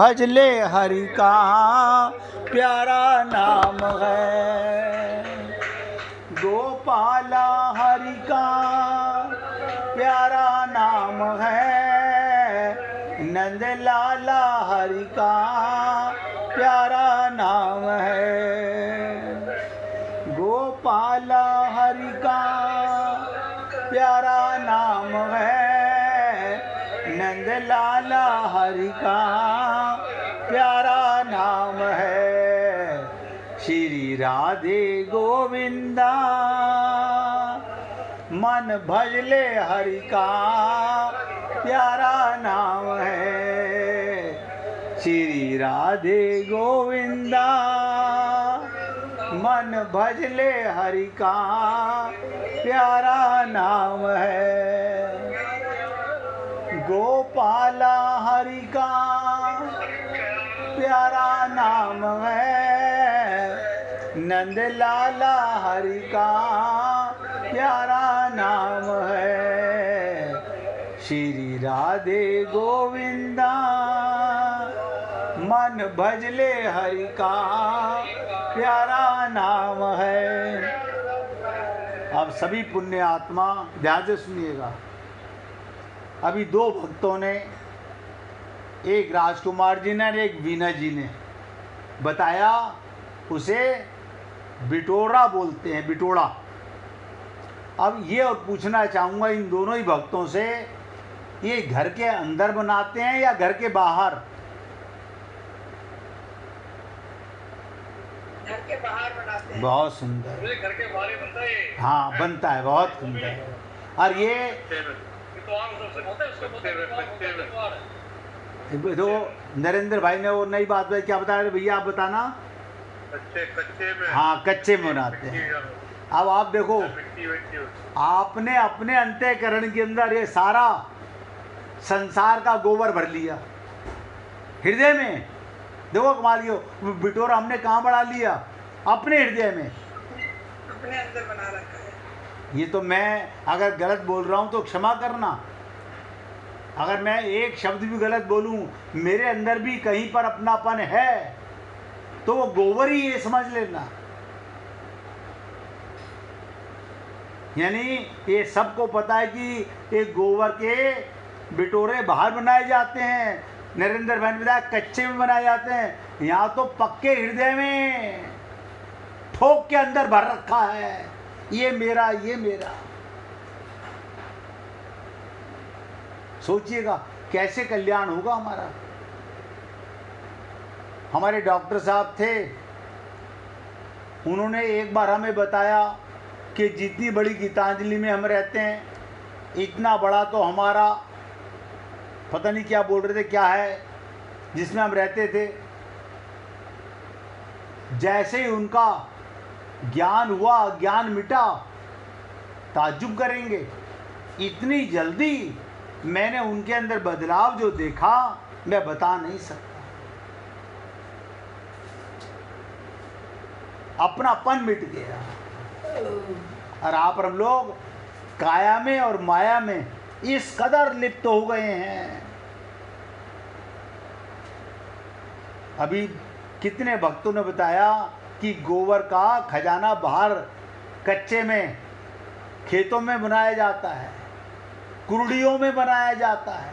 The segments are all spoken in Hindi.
भज ले हरि का प्यारा नाम है, गोपाला हरि का प्यारा नाम है, नंद लाला हरि का प्यारा नाम है, गोपाला हरि का प्यारा नाम है, नंद लाला हरि का प्यारा नाम है, श्री राधे गोविंदा मन भजले हरि का प्यारा नाम है, श्री राधे गोविंदा मन भजले हरि का प्यारा नाम है, गोपाला हरि का प्यारा नाम है, नंद लाला हरि का प्यारा नाम है, श्री राधे गोविंदा मन भजले हरि का प्यारा नाम है। अब सभी पुण्य आत्मा ध्यान से सुनिएगा। अभी दो भक्तों ने, एक राजकुमार जी ने और एक वीना जी ने बताया, उसे बिटोरा बोलते हैं, बिटोड़ा। अब ये और पूछना चाहूँगा इन दोनों ही भक्तों से, ये घर के अंदर बनाते हैं या घर के बाहर? घर के बाहर बनाते हैं। बहुत सुंदर। घर के बाहर बनता है। हाँ बनता है, बहुत सुंदर। और ये तो नरेंद्र भाई ने वो नई बात बताई, क्या बताया भैया, आप बताना। कच्चे में। हाँ कच्चे में बनाते हैं। अब आप देखो, आपने अपने अंतःकरण के अंदर ये सारा संसार का गोबर भर लिया हृदय में। देखो कमाल की बिटोरा हमने कहाँ बढ़ा लिया? अपने हृदय में, अपने अंदर बना रखा है। ये तो मैं अगर गलत बोल रहा हूँ तो क्षमा करना। अगर मैं एक शब्द भी गलत बोलूँ, मेरे अंदर भी कहीं पर अपनापन है तो वो गोबर ही ये समझ लेना। यानी ये सबको पता है कि ये गोबर के बिटोरे बाहर बनाए जाते हैं, नरेंद्र भाई ने बताया कच्चे में बनाए जाते हैं। यहाँ तो पक्के हृदय में ठोक के अंदर भर रखा है, ये मेरा, ये मेरा। सोचिएगा कैसे कल्याण होगा हमारा। हमारे डॉक्टर साहब थे, उन्होंने एक बार हमें बताया कि जितनी बड़ी गीतांजलि में हम रहते हैं, इतना बड़ा तो हमारा, पता नहीं क्या बोल रहे थे, क्या है जिसमें हम रहते थे। जैसे ही उनका ज्ञान हुआ, ज्ञान मिटा, ताज्जुब करेंगे इतनी जल्दी मैंने उनके अंदर बदलाव जो देखा, मैं बता नहीं सकता। अपनापन मिट गया। और आप और हम लोग काया में और माया में इस कदर लिप्त हो गए हैं। अभी कितने भक्तों ने बताया कि गोबर का खजाना बाहर कच्चे में खेतों में बनाया जाता है, कुर्डियों में बनाया जाता है,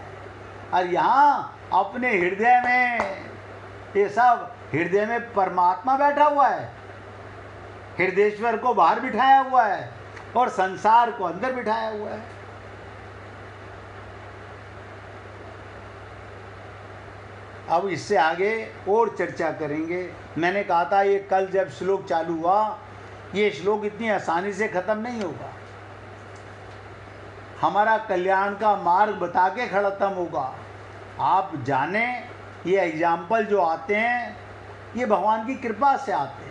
और यहाँ अपने हृदय में, ये सब हृदय में परमात्मा बैठा हुआ है, हृदयेश्वर को बाहर बिठाया हुआ है और संसार को अंदर बिठाया हुआ है। अब इससे आगे और चर्चा करेंगे। मैंने कहा था ये कल जब श्लोक चालू हुआ, ये श्लोक इतनी आसानी से खत्म नहीं होगा। हमारा कल्याण का मार्ग बता के खत्म होगा। आप जाने, ये एग्जाम्पल जो आते हैं ये भगवान की कृपा से आते हैं।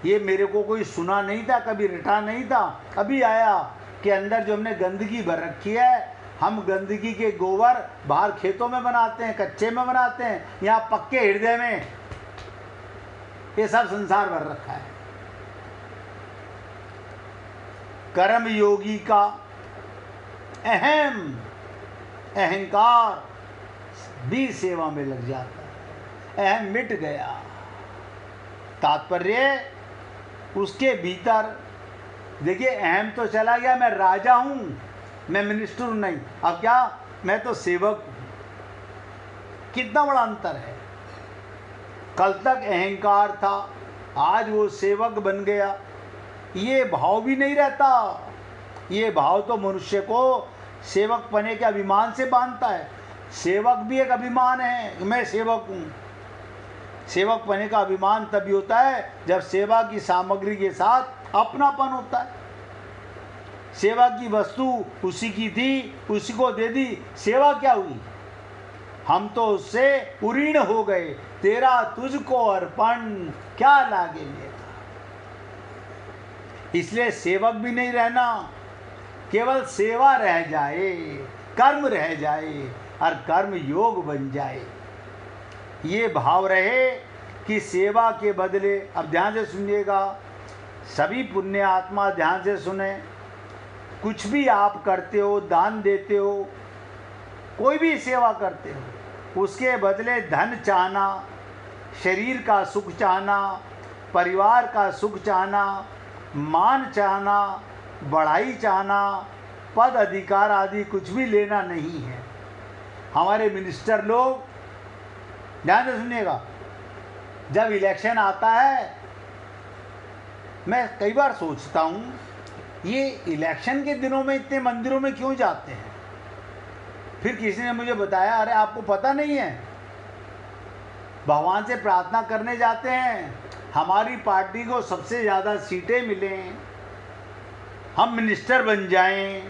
ये मेरे को कोई सुना नहीं था, कभी रटा नहीं था, अभी आया कि अंदर जो हमने गंदगी भर रखी है, हम गंदगी के गोबर बाहर खेतों में बनाते हैं, कच्चे में बनाते हैं, यहाँ पक्के हृदय में ये सब संसार भर रखा है। कर्म योगी का अहम अहंकार भी सेवा में लग जाता है। अहम मिट गया। तात्पर्य उसके भीतर देखिए, अहम तो चला गया, मैं राजा हूँ, मैं मिनिस्टर हूँ, नहीं, अब क्या, मैं तो सेवक हूँ। कितना बड़ा अंतर है। कल तक अहंकार था, आज वो सेवक बन गया। ये भाव भी नहीं रहता। ये भाव तो मनुष्य को सेवक बने के अभिमान से बांधता है। सेवक भी एक अभिमान है, मैं सेवक हूँ। सेवक बने का अभिमान तभी होता है जब सेवा की सामग्री के साथ अपनापन होता है। सेवा की वस्तु उसी की थी, उसी को दे दी, सेवा क्या हुई? हम तो उससे उरीण हो गए। तेरा तुझको अर्पण क्या लागे मेरा। इसलिए सेवक भी नहीं रहना, केवल सेवा रह जाए, कर्म रह जाए और कर्म योग बन जाए। ये भाव रहे कि सेवा के बदले, अब ध्यान से सुनिएगा, सभी पुण्य आत्मा ध्यान से सुने, कुछ भी आप करते हो, दान देते हो, कोई भी सेवा करते हो, उसके बदले धन चाहना, शरीर का सुख चाहना, परिवार का सुख चाहना, मान चाहना, बढ़ाई चाहना, पद अधिकार आदि कुछ भी लेना नहीं है। हमारे मिनिस्टर लोग, ध्यान से सुनिएगा, जब इलेक्शन आता है, मैं कई बार सोचता हूँ ये इलेक्शन के दिनों में इतने मंदिरों में क्यों जाते हैं। फिर किसी ने मुझे बताया, अरे आपको पता नहीं है, भगवान से प्रार्थना करने जाते हैं हमारी पार्टी को सबसे ज़्यादा सीटें मिलें, हम मिनिस्टर बन जाएं।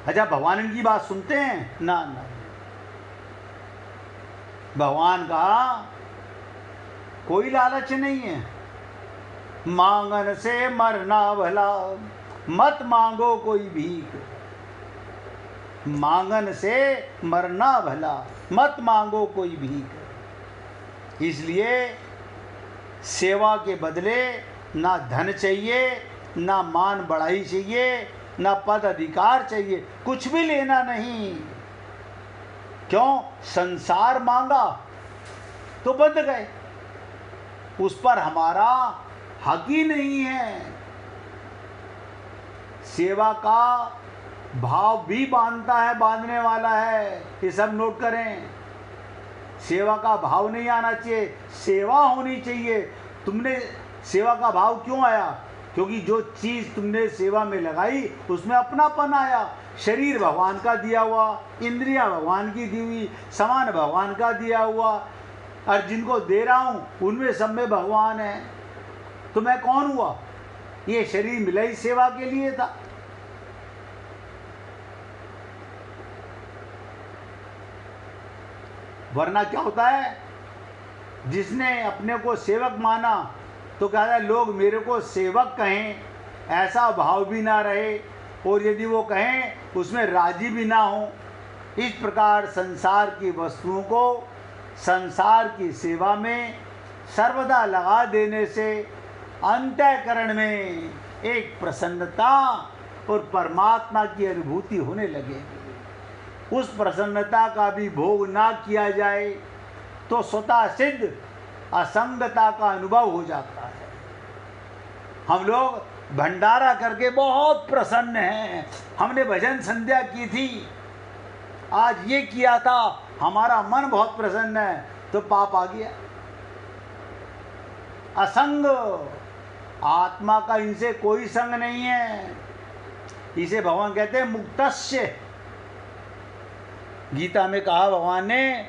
अच्छा, भगवान इनकी बात सुनते हैं? ना ना। भगवान का कोई लालच नहीं है। मांगन से मरना भला, मत मांगो कोई भीख। मांगन से मरना भला, मत मांगो कोई भीख। इसलिए सेवा के बदले ना धन चाहिए, ना मान बढ़ाई चाहिए, ना पद अधिकार चाहिए, कुछ भी लेना नहीं। क्यों? संसार मांगा तो बंध गए, उस पर हमारा हक ही नहीं है। सेवा का भाव भी बांधता है, बांधने वाला है, ये सब नोट करें। सेवा का भाव नहीं आना चाहिए, सेवा होनी चाहिए। तुमने सेवा का भाव क्यों आया? क्योंकि जो चीज़ तुमने सेवा में लगाई उसमें अपनापन आया। शरीर भगवान का दिया हुआ, इंद्रियां भगवान की दी हुई, सामान भगवान का दिया हुआ, और जिनको दे रहा हूँ उनमें सब में भगवान है। तो मैं कौन हुआ? ये शरीर मिला ही सेवा के लिए था। वरना क्या होता है, जिसने अपने को सेवक माना तो कहता है लोग मेरे को सेवक कहें, ऐसा भाव भी ना रहे, और यदि वो कहें उसमें राजी भी ना हो। इस प्रकार संसार की वस्तुओं को संसार की सेवा में सर्वदा लगा देने से अंतःकरण में एक प्रसन्नता और परमात्मा की अनुभूति होने लगेगी। उस प्रसन्नता का भी भोग ना किया जाए तो स्वतः सिद्ध असंगता का अनुभव हो जाता है। हम लोग भंडारा करके बहुत प्रसन्न हैं, हमने भजन संध्या की थी, आज ये किया था, हमारा मन बहुत प्रसन्न है, तो पाप आ गया। असंग आत्मा का इनसे कोई संग नहीं है। इसे भगवान कहते हैं मुक्तस्य। गीता में कहा भगवान ने,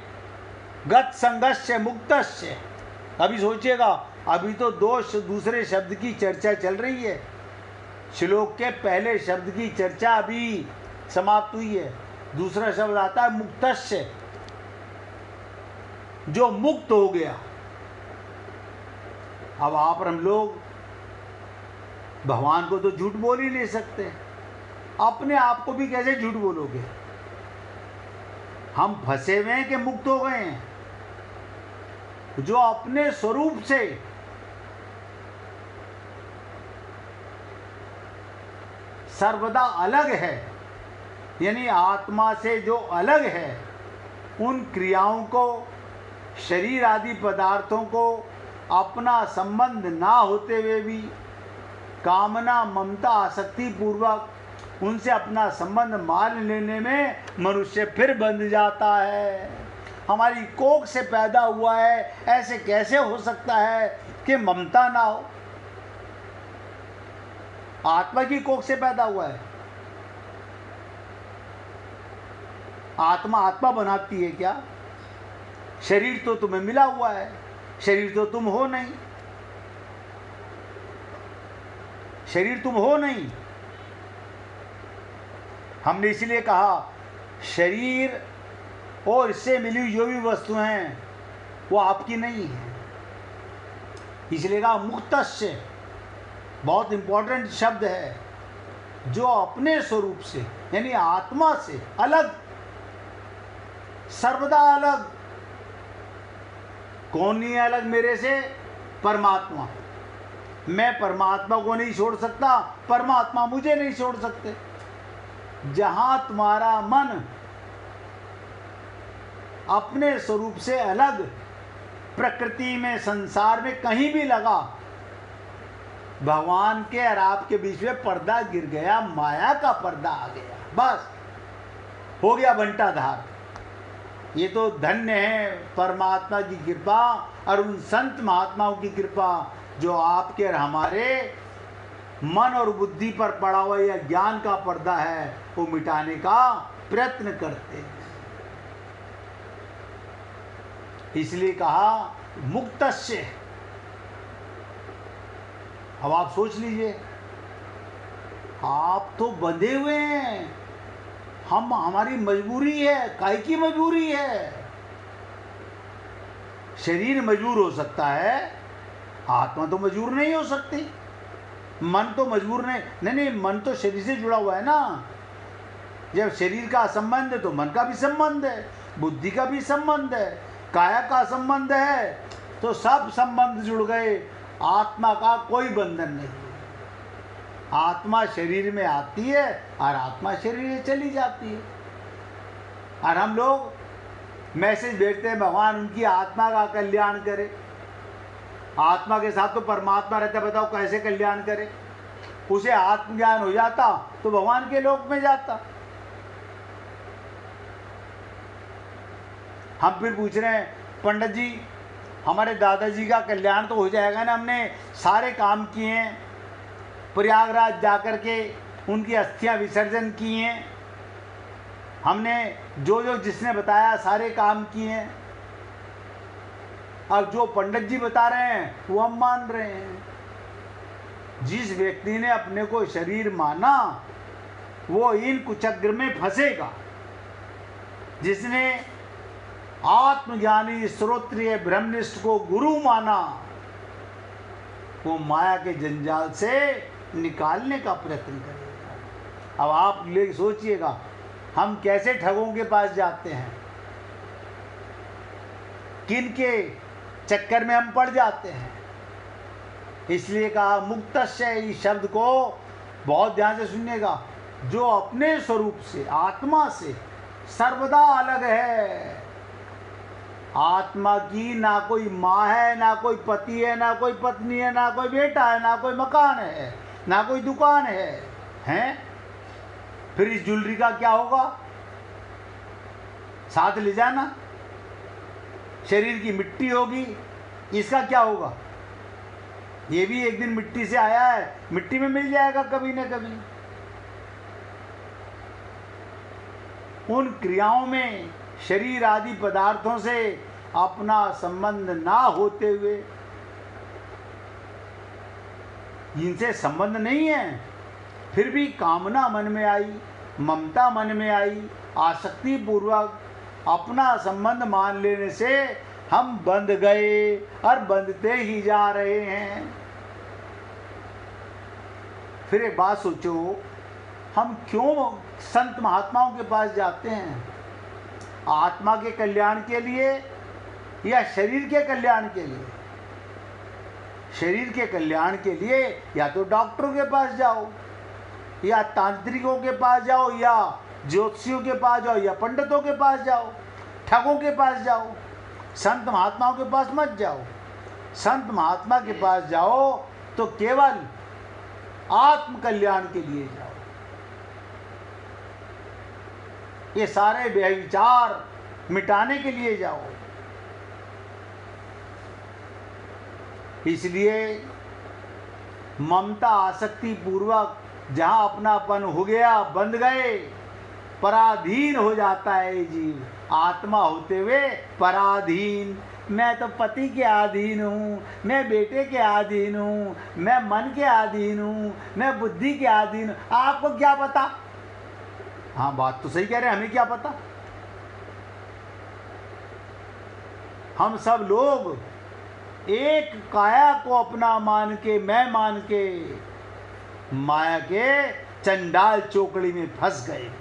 गत संगस्य मुक्तस्य। अभी सोचिएगा, अभी तो दूसरे शब्द की चर्चा चल रही है। श्लोक के पहले शब्द की चर्चा अभी समाप्त हुई है, दूसरा शब्द आता है मुक्तस्य, जो मुक्त हो गया। अब आप और हम लोग भगवान को तो झूठ बोल ही नहीं सकते, अपने आप को भी कैसे झूठ बोलोगे? हम फंसे हुए हैं कि मुक्त हो गए हैं? जो अपने स्वरूप से सर्वदा अलग है, यानी आत्मा से जो अलग है, उन क्रियाओं को, शरीर आदि पदार्थों को अपना संबंध ना होते हुए भी कामना, ममता, आसक्ति पूर्वक उनसे अपना संबंध मान लेने में मनुष्य फिर बंध जाता है। हमारी कोख से पैदा हुआ है, ऐसे कैसे हो सकता है कि ममता ना हो? आत्मा की कोख से पैदा हुआ है। आत्मा आत्मा बनाती है क्या? शरीर तो तुम्हें मिला हुआ है, शरीर तो तुम हो नहीं, शरीर तुम हो नहीं। हमने इसलिए कहा शरीर और इससे मिली हुई जो भी वस्तु हैं वो आपकी नहीं है। इसलिए कहा मुक्तस्य, बहुत इंपॉर्टेंट शब्द है, जो अपने स्वरूप से यानी आत्मा से अलग, सर्वदा अलग। कौन नहीं है अलग मेरे से? परमात्मा। मैं परमात्मा को नहीं छोड़ सकता, परमात्मा मुझे नहीं छोड़ सकते। जहां तुम्हारा मन अपने स्वरूप से अलग प्रकृति में, संसार में कहीं भी लगा, भगवान के और आपके बीच में पर्दा गिर गया, माया का पर्दा आ गया, बस हो गया बंटाधार। ये तो धन्य है परमात्मा की कृपा और उन संत महात्माओं की कृपा जो आपके और हमारे मन और बुद्धि पर पड़ा हुआ यह ज्ञान का पर्दा है वो मिटाने का प्रयत्न करते हैं। इसलिए कहा मुक्तस्य। अब आप सोच लीजिए, आप तो बंधे हुए हैं, हमारी मजबूरी है। काहे की मजबूरी है? शरीर मजबूर हो सकता है, आत्मा तो मजबूर नहीं हो सकती। मन तो मजबूर नहीं, मन तो शरीर से जुड़ा हुआ है ना। जब शरीर का संबंध है तो मन का भी संबंध है, बुद्धि का भी संबंध है, काया का संबंध है, तो सब संबंध जुड़ गए। आत्मा का कोई बंधन नहीं। आत्मा शरीर में आती है और आत्मा शरीर में चली जाती है। और हम लोग मैसेज भेजते हैं भगवान उनकी आत्मा का कल्याण करे। आत्मा के साथ तो परमात्मा रहता, बताओ कैसे कल्याण करे? उसे आत्मज्ञान हो जाता तो भगवान के लोक में जाता। हम फिर पूछ रहे हैं पंडित जी हमारे दादाजी का कल्याण तो हो जाएगा ना, हमने सारे काम किए हैं, प्रयागराज जाकर के उनकी अस्थियां विसर्जन किए हैं, हमने जो जो जिसने बताया सारे काम किए हैं, अब जो पंडित जी बता रहे हैं वो हम मान रहे हैं। जिस व्यक्ति ने अपने को शरीर माना वो इन कुचक्र में फंसेगा। जिसने आत्मज्ञानी श्रोत्रिय ब्रह्मनिष्ठ को गुरु माना वो माया के जंजाल से निकालने का प्रयत्न करेगा। अब आप लोग सोचिएगा हम कैसे ठगों के पास जाते हैं, किन के चक्कर में हम पड़ जाते हैं। इसलिए कहा मुक्तस्य, इस शब्द को बहुत ध्यान से सुनिएगा। जो अपने स्वरूप से, आत्मा से सर्वदा अलग है। आत्मा की ना कोई माँ है, ना कोई पति है, ना कोई पत्नी है, ना कोई बेटा है, ना कोई मकान है, ना कोई दुकान है, हैं? फिर इस ज्वेलरी का क्या होगा? साथ ले जाना। शरीर की मिट्टी होगी, इसका क्या होगा? ये भी एक दिन मिट्टी से आया है, मिट्टी में मिल जाएगा कभी न कभी। उन क्रियाओं में शरीर आदि पदार्थों से अपना संबंध ना होते हुए, इनसे संबंध नहीं है, फिर भी कामना मन में आई, ममता मन में आई, आसक्ति पूर्वक अपना संबंध मान लेने से हम बंध गए और बंधते ही जा रहे हैं। फिर एक बात सोचो, हम क्यों संत महात्माओं के पास जाते हैं? आत्मा के कल्याण के लिए या शरीर के कल्याण के लिए? शरीर के कल्याण के लिए या तो डॉक्टरों के पास जाओ, या तांत्रिकों के पास जाओ, या ज्योतिषियों के पास जाओ या पंडितों के पास जाओ, ठगों के पास जाओ, संत महात्माओं के पास मत जाओ। संत महात्मा के पास जाओ तो केवल आत्म कल्याण के लिए जाओ। ये सारे व्यभिचार मिटाने के लिए जाओ। इसलिए ममता आसक्ति पूर्वक जहाँ अपनापन हो गया, बंध गए, पराधीन हो जाता है जीव। आत्मा होते हुए पराधीन, मैं तो पति के अधीन हूँ, मैं बेटे के अधीन हूँ, मैं मन के अधीन हूँ, मैं बुद्धि के अधीन हूँ। आपको क्या पता? हाँ, बात तो सही कह रहे हैं, हमें क्या पता। हम सब लोग एक काया को अपना मान के, मैं मान के, माया के चंडाल चोकड़ी में फंस गए।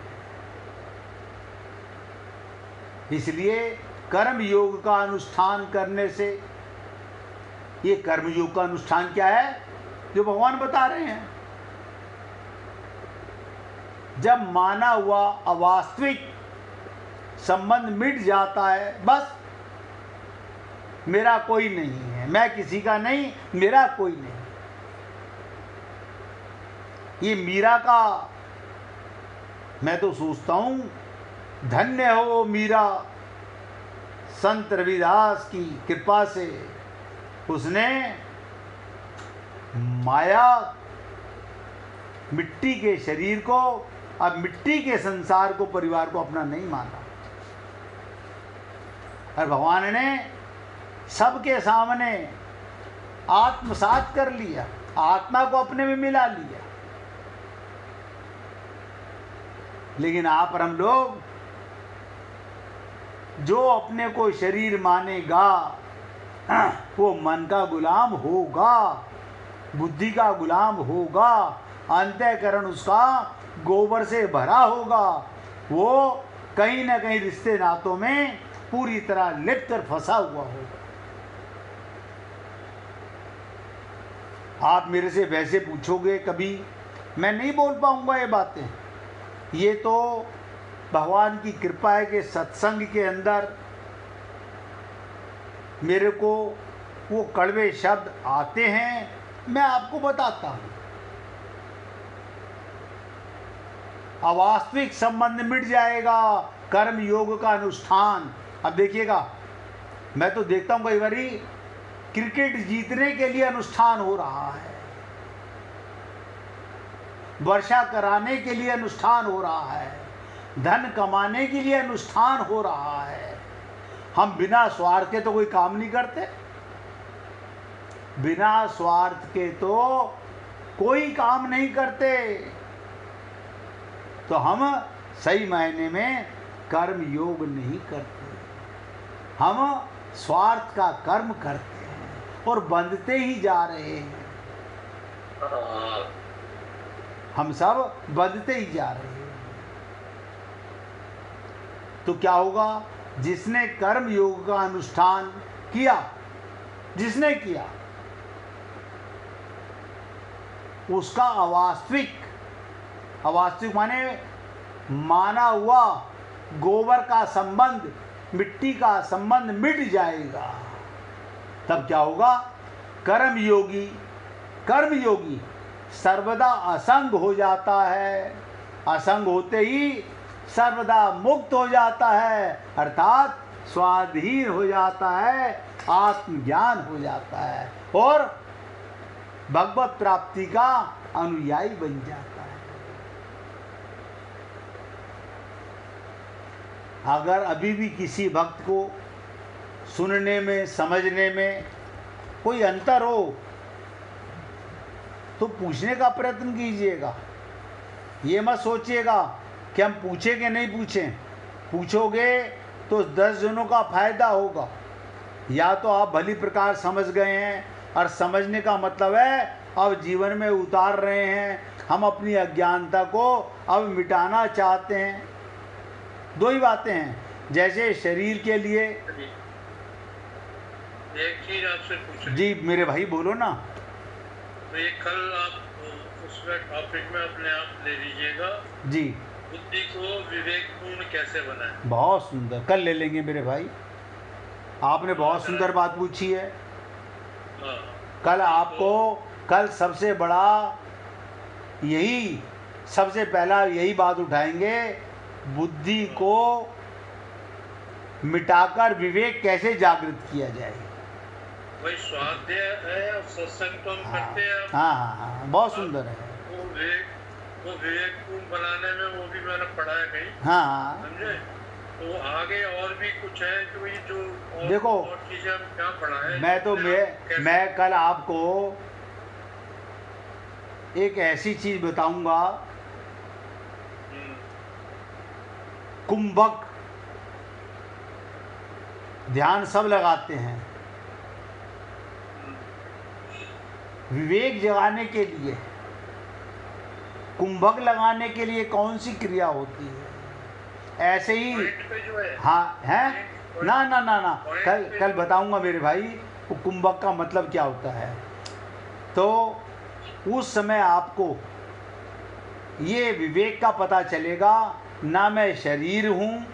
इसलिए कर्म योग का अनुष्ठान करने से, ये कर्म योग का अनुष्ठान क्या है जो भगवान बता रहे हैं? जब माना हुआ अवास्तविक संबंध मिट जाता है, बस मेरा कोई नहीं है, मैं किसी का नहीं, मेरा कोई नहीं। ये मीरा का, मैं तो सोचता हूं धन्य हो मीरा, संत रविदास की कृपा से उसने माया मिट्टी के शरीर को, अब मिट्टी के संसार को, परिवार को अपना नहीं माना। और भगवान ने सबके सामने आत्मसात कर लिया, आत्मा को अपने में मिला लिया। लेकिन आप और हम लोग जो अपने को शरीर मानेगा वो मन का गुलाम होगा, बुद्धि का गुलाम होगा, अंतःकरण उसका गोबर से भरा होगा। वो कहीं ना कहीं रिश्ते नातों में पूरी तरह लिप्त कर फंसा हुआ होगा। आप मेरे से वैसे पूछोगे, कभी मैं नहीं बोल पाऊंगा ये बातें। ये तो भगवान की कृपा है कि सत्संग के अंदर मेरे को वो कड़वे शब्द आते हैं, मैं आपको बताता हूँ। अवास्तविक संबंध मिट जाएगा, कर्म योग का अनुष्ठान। अब देखिएगा, मैं तो देखता हूँ कई बारी क्रिकेट जीतने के लिए अनुष्ठान हो रहा है, वर्षा कराने के लिए अनुष्ठान हो रहा है, धन कमाने के लिए अनुष्ठान हो रहा है। हम बिना स्वार्थ के तो कोई काम नहीं करते, बिना स्वार्थ के तो कोई काम नहीं करते। तो हम सही मायने में कर्म योग नहीं करते, हम स्वार्थ का कर्म करते हैं और बंधते ही जा रहे हैं। हम सब बंधते ही जा रहे हैं। तो क्या होगा? जिसने कर्म योग का अनुष्ठान किया, जिसने किया, उसका अवास्तविक माने माना हुआ गोबर का संबंध, मिट्टी का संबंध मिट जाएगा। तब क्या होगा? कर्म योगी सर्वदा असंग हो जाता है। असंग होते ही सर्वदा मुक्त हो जाता है, अर्थात स्वाधीन हो जाता है, आत्मज्ञान हो जाता है और भगवत प्राप्ति का अनुयायी बन जाता है। अगर अभी भी किसी भक्त को सुनने में, समझने में कोई अंतर हो तो पूछने का प्रयत्न कीजिएगा। ये मत सोचिएगा कि हम पूछें कि नहीं पूछें। पूछोगे तो 10 जनों का फायदा होगा। या तो आप भली प्रकार समझ गए हैं, और समझने का मतलब है अब जीवन में उतार रहे हैं, हम अपनी अज्ञानता को अब मिटाना चाहते हैं। दो ही बातें हैं। जैसे शरीर के लिए, एक चीज आपसे पूछनी जी मेरे भाई बोलो ना। तो ये कल आप उसमें टॉपिक में अपने आप ले लीजिएगा जी। बुद्धि को विवेकपूर्ण कैसे बनाए? बहुत सुंदर, कल ले लेंगे मेरे भाई। आपने बहुत सुंदर बात पूछी है। हाँ, कल आपको, कल सबसे बड़ा यही, सबसे पहला यही बात उठाएंगे, बुद्धि को मिटाकर विवेक कैसे जागृत किया जाए। वही स्वाध्याय है और सत्संग तो हम करते हैं। हाँ हाँ हाँ, बहुत सुंदर है। वो विवेकपूर्ण बनाने में वो भी मैंने पढ़ा है कहीं, हाँ हाँ, समझे? तो आगे और भी कुछ है कि ये जो और, देखो, और चीजें हम क्या पढ़ा है। मैं कल आपको एक ऐसी चीज बताऊंगा, कुंभक ध्यान सब लगाते हैं, विवेक जगाने के लिए कुंभक लगाने के लिए कौन सी क्रिया होती है? ऐसे ही जो है, हाँ है ना ना ना ना, कल बताऊंगा मेरे भाई, वो कुंभक का मतलब क्या होता है। तो उस समय आपको ये विवेक का पता चलेगा, ना मैं शरीर हूँ,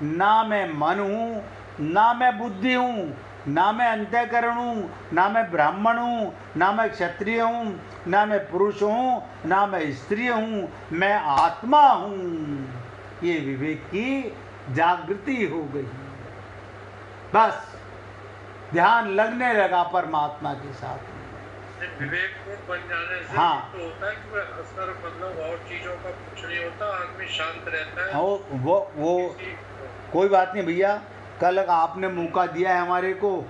ना मैं मन हूँ, ना मैं बुद्धि हूँ, ना मैं अंतःकरण हूँ, ना मैं ब्राह्मण हूँ, ना मैं क्षत्रिय हूँ, ना मैं पुरुष हूँ, ना मैं स्त्री हूँ, मैं आत्मा हूँ। ये विवेक की जागृति हो गई। बस ध्यान लगने लगा परमात्मा के साथ। विवेक को बन जाने से हाँ, तो होता है कि वह असर मतलब और चीजों का कुछ नहीं होता, आदमी शांत रहता है। वो कोई बात नहीं भैया, कल आपने मौका दिया है हमारे को,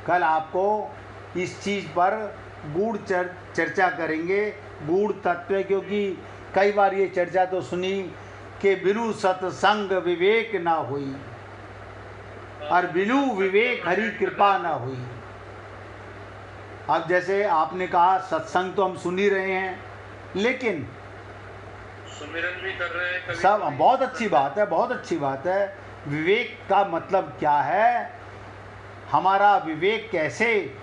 कल आपको इस चीज़ पर गूढ़ चर्चा करेंगे, गूढ़ तत्व, क्योंकि कई बार ये चर्चा तो सुनी कि बिनु सत्संग विवेक ना हुई और बिनु विवेक हरि कृपा ना हुई। अब जैसे आपने कहा सत्संग तो हम सुन ही रहे हैं, लेकिन सुमिरन भी कर रहे हैं सब बहुत अच्छी बात है, बहुत अच्छी बात है। विवेक का मतलब क्या है? हमारा विवेक कैसे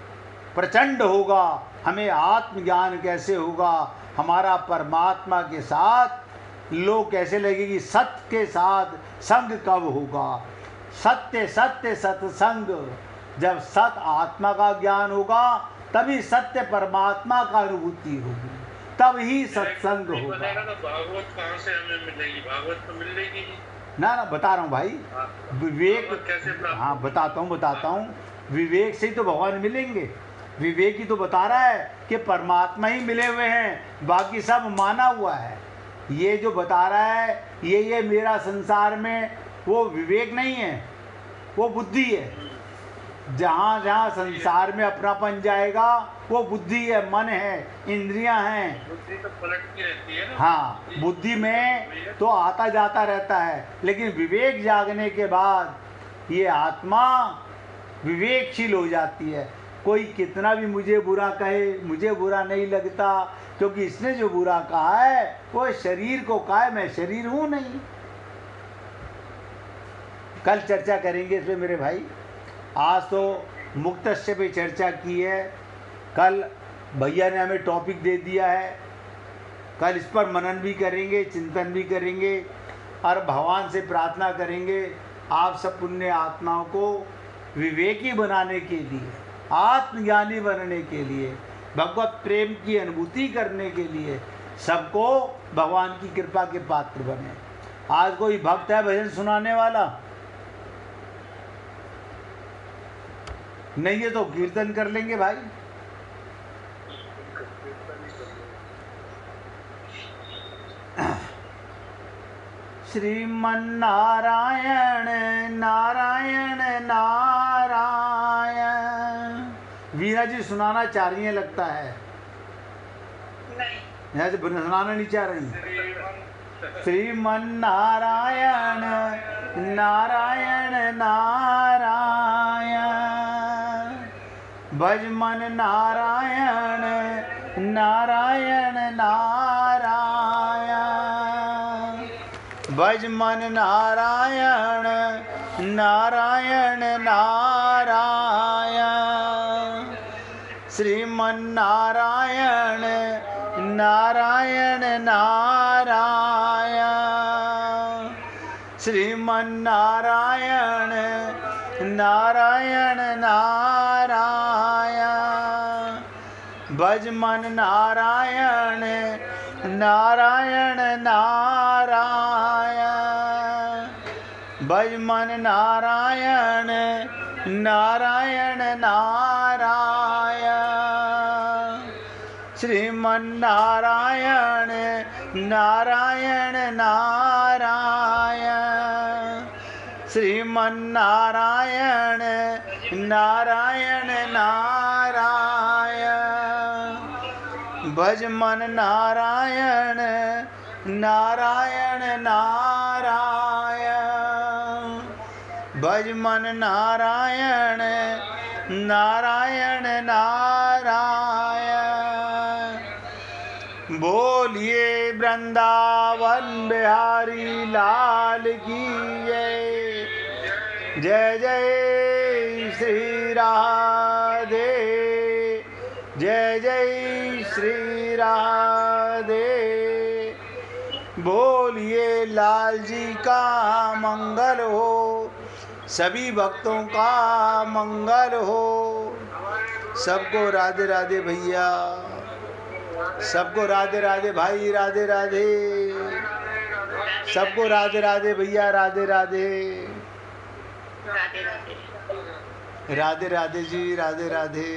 प्रचंड होगा, हमें आत्मज्ञान कैसे होगा, हमारा परमात्मा के साथ लोग कैसे लगेगी, सत्य के साथ संग कब होगा, सत्य सत्य सत्संग। जब सत्य आत्मा का ज्ञान होगा तभी सत्य परमात्मा का अनुभूति होगी, तब ही सत्संग होगा। तो भागवत कहाँ से हमें मिलेगी? भागवत तो मिलेगी ना ना, बता रहा हूँ भाई, विवेक कैसे? हाँ बताता हूँ, विवेक से ही तो भगवान मिलेंगे। विवेक ही तो बता रहा है कि परमात्मा ही मिले हुए हैं, बाकी सब माना हुआ है। ये जो बता रहा है ये मेरा संसार में, वो विवेक नहीं है, वो बुद्धि है। जहाँ जहाँ संसार में अपनापन जाएगा वो बुद्धि है, मन है, इंद्रियां हैं। बुद्धि तो पलटती रहती है ना। हाँ, बुद्धि में तो आता जाता रहता है, लेकिन विवेक जागने के बाद ये आत्मा विवेकशील हो जाती है। कोई कितना भी मुझे बुरा कहे, मुझे बुरा नहीं लगता, क्योंकि इसने जो बुरा कहा है वो शरीर को कहा है, मैं शरीर हूँ नहीं। कल चर्चा करेंगे इस पे मेरे भाई। आज तो मुक्तस्य पे चर्चा की है, कल भैया ने हमें टॉपिक दे दिया है, कल इस पर मनन भी करेंगे, चिंतन भी करेंगे और भगवान से प्रार्थना करेंगे आप सब पुण्य आत्माओं को विवेकी बनाने के लिए, आत्मज्ञानी बनने के लिए, भगवत प्रेम की अनुभूति करने के लिए सबको भगवान की कृपा के पात्र बने। आज कोई भक्त है भजन सुनाने वाला? नहीं है तो कीर्तन कर लेंगे भाई। श्रीमन्नारायण नारायण नारायण। वीरा जी सुनाना चाह रही है लगता है, यहाँ से सुनाना नहीं चाह रही। श्रीमन्नारायण नारायण नारायण, भज मन नारायण नारायण नारायण, भज मन नारायण नारायण नारायण। श्रीमन्नारायण नारायण नारायण, श्रीमन्नारायण नारायण नारायण भज मन नारायण नारायण नारायण भज मन नारायण नारायण नारायण श्रीमन्नारायण नारायण नारायण श्रीमन्नारायण नारायण नारायण भज मन नारायण नारायण नारायण भज मन नारायण नारायण नारायण बोलिए वृंदावन बिहारी लाल की जय जय श्री राधे जय जय श्री राधे बोलिए लाल जी का मंगल हो सभी भक्तों का मंगल हो सबको राधे राधे भैया सबको राधे राधे भाई राधे राधे सबको राधे राधे भैया राधे राधे राधे राधे राधे राधे जी राधे राधे